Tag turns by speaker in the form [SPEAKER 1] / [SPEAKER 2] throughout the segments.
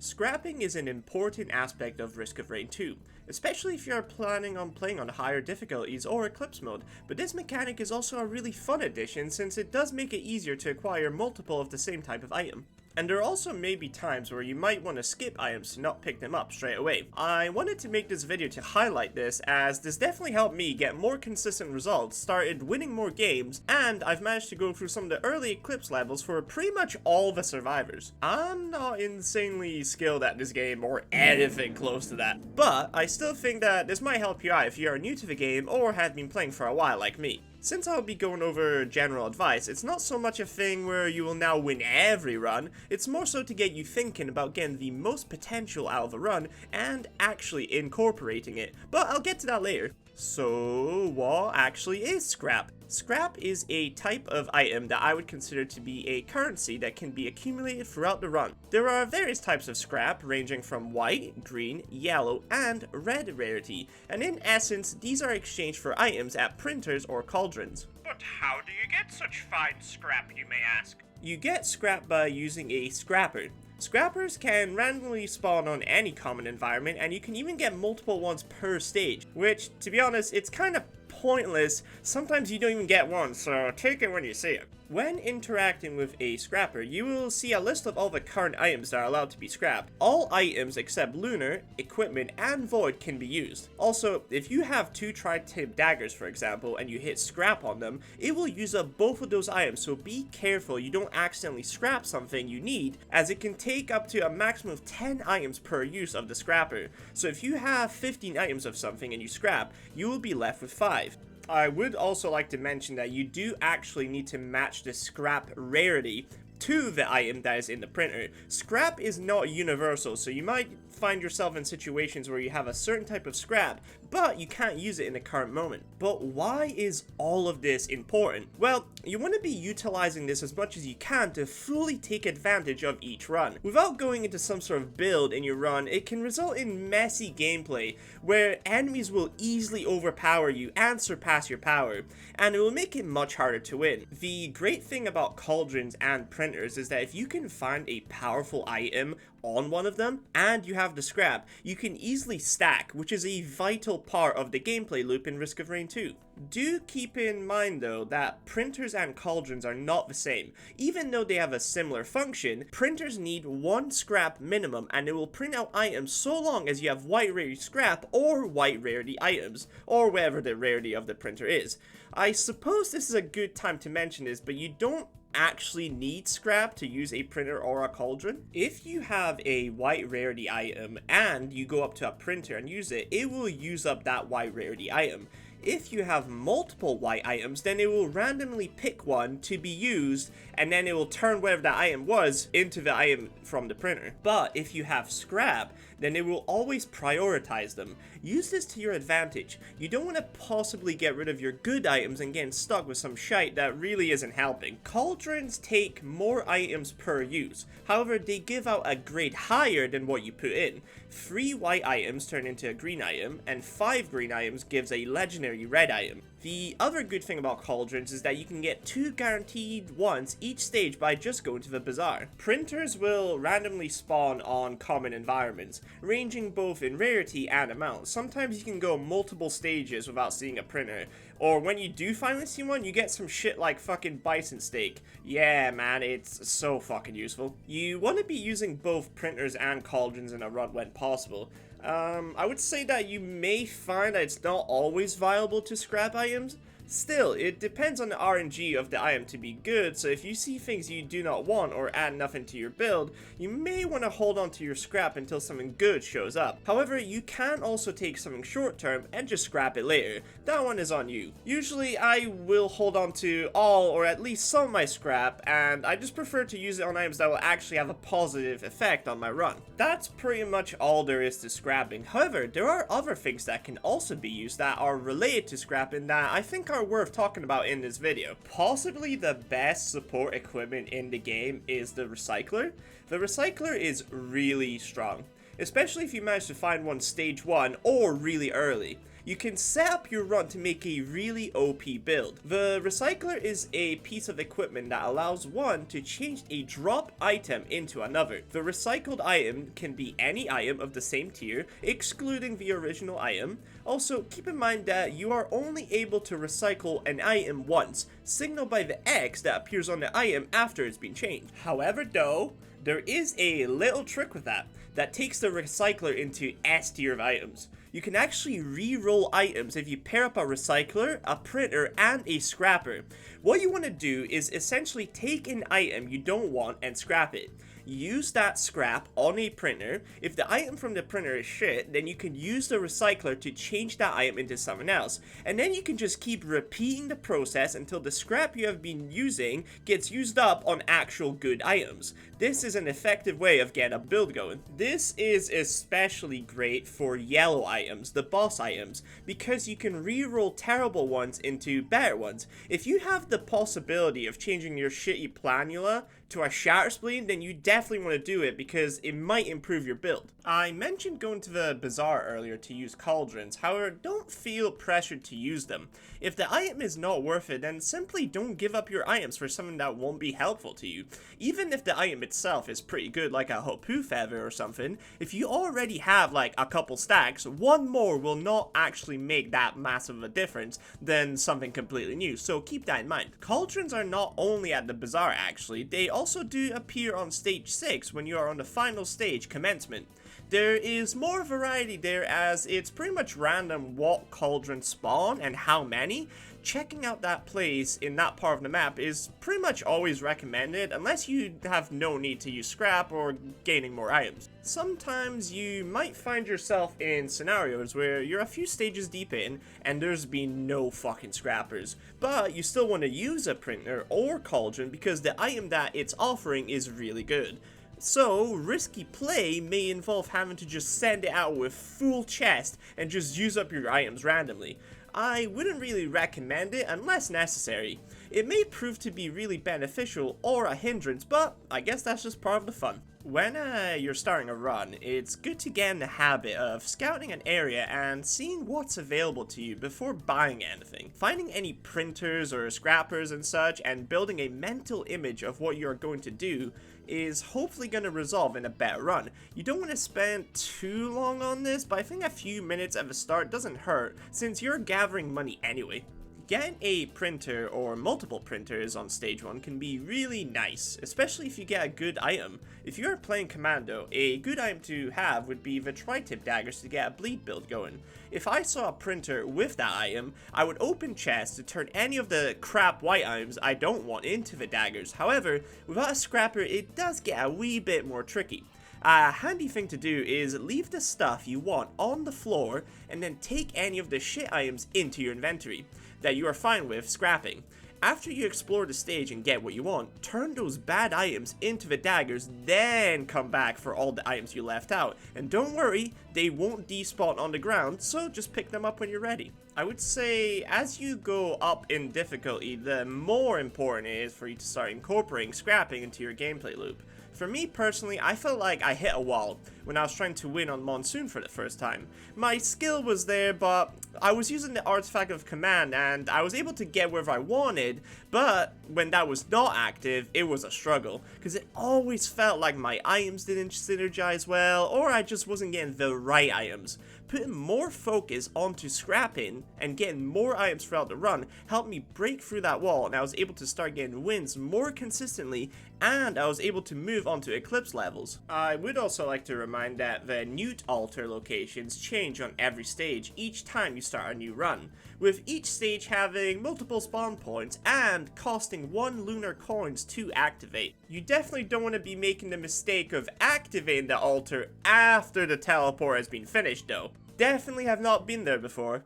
[SPEAKER 1] Scrapping is an important aspect of Risk of Rain 2, especially if you are planning on playing on higher difficulties or Eclipse mode, but this mechanic is also a really fun addition since it does make it easier to acquire multiple of the same type of item. And there also may be times where you might want to skip items to not pick them up straight away. I wanted to make this video to highlight this, as this definitely helped me get more consistent results, started winning more games, and I've managed to go through some of the early Eclipse levels for pretty much all the survivors. I'm not insanely skilled at this game or anything close to that, but I still think that this might help you out if you are new to the game or have been playing for a while like me. Since I'll be going over general advice, it's not so much a thing where you will now win every run, it's more so to get you thinking about getting the most potential out of a run and actually incorporating it, but I'll get to that later. So, what actually is scrap? Scrap is a type of item that I would consider to be a currency that can be accumulated throughout the run. There are various types of scrap, ranging from white, green, yellow, and red rarity, and in essence, these are exchanged for items at printers or cauldrons.
[SPEAKER 2] But how do you get such fine scrap, you may ask?
[SPEAKER 1] You get scrap by using a scrapper. Scrappers can randomly spawn on any common environment, and you can even get multiple ones per stage, which, to be honest, it's kind of pointless. Sometimes you don't even get one, so take it when you see it. When interacting with a scrapper, you will see a list of all the current items that are allowed to be scrapped. All items except lunar, equipment, and void can be used. Also, if you have two tri-tip daggers, for example, and you hit scrap on them, it will use up both of those items, so be careful you don't accidentally scrap something you need, as it can take up to a maximum of 10 items per use of the scrapper. So if you have 15 items of something and you scrap, you will be left with 5. I would also like to mention that you do actually need to match the scrap rarity to the item that is in the printer. Scrap is not universal, so you might find yourself in situations where you have a certain type of scrap, but you can't use it in the current moment. But why is all of this important? Well, you want to be utilizing this as much as you can to fully take advantage of each run. Without going into some sort of build in your run, it can result in messy gameplay, where enemies will easily overpower you and surpass your power, and it will make it much harder to win. The great thing about cauldrons and printers is that if you can find a powerful item on one of them, and you have the scrap, you can easily stack, which is a vital part of the gameplay loop in Risk of Rain 2. Do keep in mind though that printers and cauldrons are not the same. Even though they have a similar function, printers need 1 scrap minimum, and it will print out items so long as you have white rarity scrap or white rarity items, or whatever the rarity of the printer is. I suppose this is a good time to mention this, but you don't actually need scrap to use a printer or a cauldron. If you have a white rarity item and you go up to a printer and use it, it will use up that white rarity item. If you have multiple white items, then it will randomly pick one to be used, and then it will turn whatever that item was into the item from the printer. But if you have scrap, then it will always prioritize them. Use this to your advantage. You don't want to possibly get rid of your good items and getting stuck with some shite that really isn't helping. Cauldrons take more items per use. However, they give out a grade higher than what you put in. 3 white items turn into a green item, and 5 green items gives a legendary red item. The other good thing about cauldrons is that you can get 2 guaranteed ones each stage by just going to the bazaar. Printers will randomly spawn on common environments, ranging both in rarity and amount. Sometimes you can go multiple stages without seeing a printer, or when you do finally see one, you get some shit like fucking bison steak. Yeah man, it's so fucking useful. You want to be using both printers and cauldrons in a run when possible. I would say that you may find that it's not always viable to scrap items. Still, it depends on the RNG of the item to be good, so if you see things you do not want or add nothing to your build, you may want to hold on to your scrap until something good shows up. However, you can also take something short term and just scrap it later. That one is on you. Usually, I will hold on to all or at least some of my scrap, and I just prefer to use it on items that will actually have a positive effect on my run. That's pretty much all there is to scrapping. However, there are other things that can also be used that are related to scrapping that I think are worth talking about in this video. Possibly the best support equipment in the game is the recycler. The recycler is really strong, especially if you manage to find one stage 1 or really early. you can set up your run to make a really OP build. The Recycler is a piece of equipment that allows one to change a drop item into another. The recycled item can be any item of the same tier, excluding the original item. Also, keep in mind that you are only able to recycle an item once, signaled by the X that appears on the item after it's been changed. However though, there is a little trick with that takes the Recycler into S tier of items. You can actually re-roll items if you pair up a Recycler, a Printer, and a Scrapper. What you want to do is essentially take an item you don't want and scrap it. Use that scrap on a printer. If the item from the printer is shit, then you can use the Recycler to change that item into something else. And then you can just keep repeating the process until the scrap you have been using gets used up on actual good items. This is an effective way of getting a build going. This is especially great for yellow items, the boss items, because you can re-roll terrible ones into better ones. If you have the possibility of changing your shitty Planula to a Shatter Spleen, then you definitely want to do it because it might improve your build. I mentioned going to the bazaar earlier to use cauldrons, however, don't feel pressured to use them. If the item is not worth it, then simply don't give up your items for something that won't be helpful to you. Even if the item itself is pretty good, like a Hopoo Feather or something, if you already have like a couple stacks, one more will not actually make that massive of a difference than something completely new, so keep that in mind. Cauldrons are not only at the bazaar actually, they also do appear on stage 6 when you are on the final stage, Commencement. There is more variety there as it's pretty much random what cauldrons spawn and how many. Checking out that place in that part of the map is pretty much always recommended unless you have no need to use scrap or gaining more items. Sometimes you might find yourself in scenarios where you're a few stages deep in and there's been no fucking scrappers, but you still want to use a printer or cauldron because the item that it's offering is really good. So, risky play may involve having to just send it out with full chest and just use up your items randomly. I wouldn't really recommend it unless necessary. It may prove to be really beneficial or a hindrance, but I guess that's just part of the fun. When you're starting a run, it's good to get in the habit of scouting an area and seeing what's available to you before buying anything. Finding any printers or scrappers and such and building a mental image of what you're going to do is hopefully going to resolve in a better run. You don't want to spend too long on this, but I think a few minutes at the start doesn't hurt since you're gathering money anyway. Getting a printer or multiple printers on stage 1 can be really nice, especially if you get a good item. If you are playing Commando, a good item to have would be the tri-tip daggers to get a bleed build going. If I saw a printer with that item, I would open chests to turn any of the crap white items I don't want into the daggers. However, without a scrapper it does get a wee bit more tricky. A handy thing to do is leave the stuff you want on the floor and then take any of the shit items into your inventory that you are fine with scrapping. After you explore the stage and get what you want, turn those bad items into the daggers, then come back for all the items you left out. And don't worry, they won't despawn on the ground, so just pick them up when you're ready. I would say as you go up in difficulty, the more important it is for you to start incorporating scrapping into your gameplay loop. For me personally, I felt like I hit a wall when I was trying to win on Monsoon for the first time. My skill was there, but I was using the Artifact of Command and I was able to get wherever I wanted, but when that was not active, it was a struggle, because it always felt like my items didn't synergize well, or I just wasn't getting the right items. Putting more focus onto scrapping and getting more items throughout the run helped me break through that wall, and I was able to start getting wins more consistently, and I was able to move onto Eclipse levels. I would also like to remind that the Newt altar locations change on every stage each time you start a new run, with each stage having multiple spawn points and costing 1 lunar coins to activate. You definitely don't want to be making the mistake of activating the altar after the teleport has been finished though. Definitely have not been there before.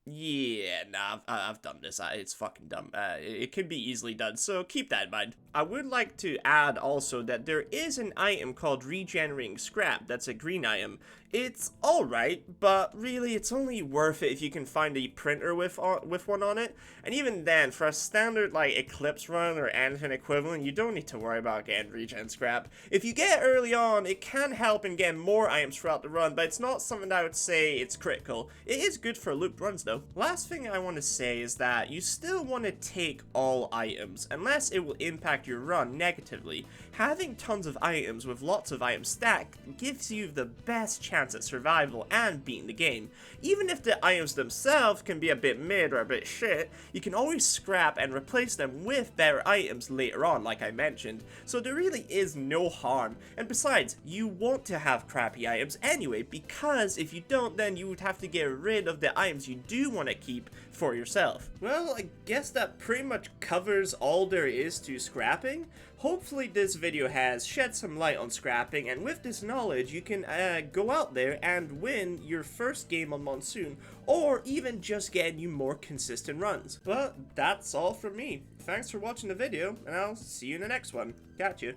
[SPEAKER 1] Yeah, nah, I've done this. It's fucking dumb. It can be easily done, so keep that in mind. I would like to add also that there is an item called Regenerating Scrap that's a green item. It's alright, but really it's only worth it if you can find a printer with one on it. And even then, for a standard like Eclipse run or anything equivalent, you don't need to worry about getting regen scrap. If you get it early on, it can help in getting more items throughout the run, but it's not something that I would say it's critical. It is good for loop runs though. Last thing I want to say is that you still want to take all items, unless it will impact your run negatively. Having tons of items with lots of items stacked gives you the best chance at survival and beating the game. Even if the items themselves can be a bit mid or a bit shit, you can always scrap and replace them with better items later on, like I mentioned, so there really is no harm. And besides, you want to have crappy items anyway, because if you don't, then you would have to get rid of the items you do want to keep for yourself. Well, I guess that pretty much covers all there is to scrapping. Hopefully this video has shed some light on scrapping, and with this knowledge you can go out there and win your first game on Monsoon, or even just get you more consistent runs. But that's all from me. Thanks for watching the video, and I'll see you in the next one. Catch you.